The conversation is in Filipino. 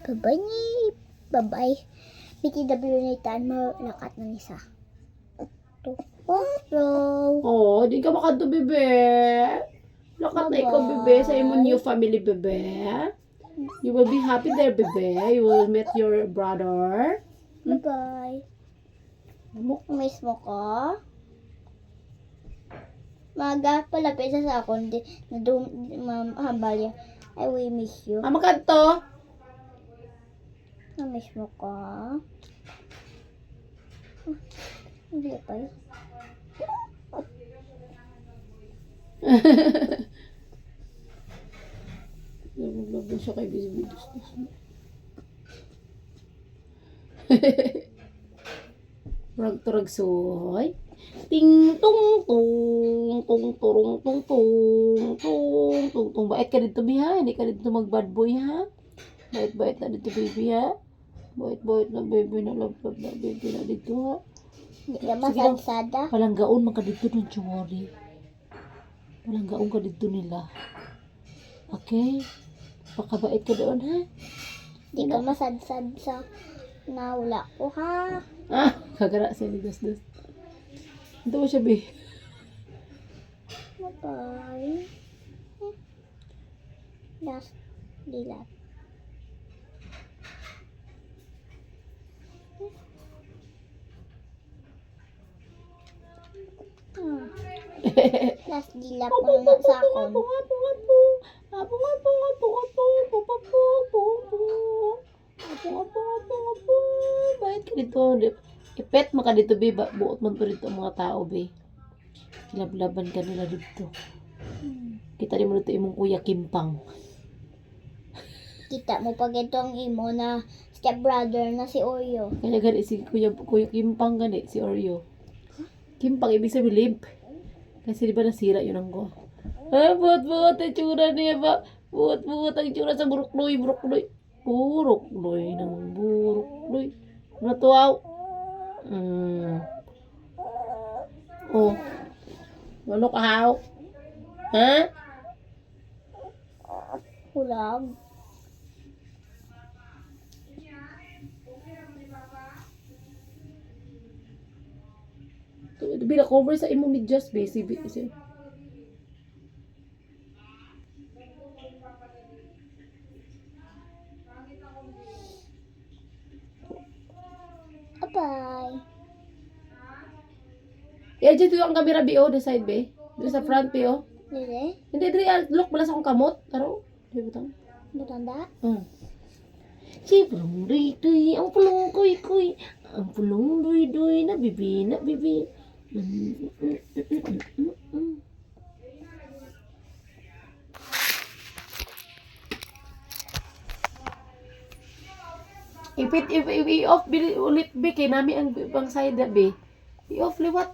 Bye-bye ni. Bye-bye. BTW na itaan mo. Lakat na nisa. Ito. Oh, Oh, di ka makanto, bebe. Lakat na ikaw, bebe, sa imong new family, bebe. You will be happy there, bebe. You will meet your brother. bye-bye. Miss mo ko? Maga palapit sa ako. Hambal yan. I will miss you. Makanto. Na-miss mo ko? Hindi pa yun. Naglaban siya kay Bisbidus. Rag-turag soy. Ting tung tung tung turung tung tung tung tung tung. Bait ka dito, biha. Hindi ka dito mag-bad boy, ha? Bait-bait na dito, baby, ha? Bait-bait na, baby, na love na, baby, na dito, ha? Hindi ka masadsada. Palanggaon man ka dito ng chumori. Palanggaon ka dito nila. Okay? Pakabait ka doon, ha? Hindi ka masadsad sa nawala ko, ha? Kagara siya ni Das-Das. Ito mo siya, be. Bye-bye. Last dilat. Last dilap mo na sa akon. Bait ka dito. Ipet mo ka dito, be. Buot man to dito ang mga tao, be. Kilablaban ka nila dito. Kita rin mo dito imong kuya Kimpang. Kita mo pag ito ang imo na stepbrother na si Oreo. Kaya gani si kuya Kimpang gani, si Oreo. Kimpang, ibig sabihin limp. Kasi di ba nasira yun ang ko. Buot-buot ang tsura niya ba? Buot-buot ang tsura sa burukloy. Burukloy ng burukloy. Natuaw. Oh. Ano ka, haw? Ha? Hulag. Bila cover sa imong medyas, basic. Bye. Dito ang camera, B.O. The side, B. Dito sa front, B.O. Dili? Hindi, look, wala sa akong kamot. Taro. Di ba tang? Matanda? Si pulong duy-duy, ang pulong kuy-kuy. Ang pulong duy-duy, na bibi. I-off ulit, B. Kaya nami ang side, B. I-off liwat.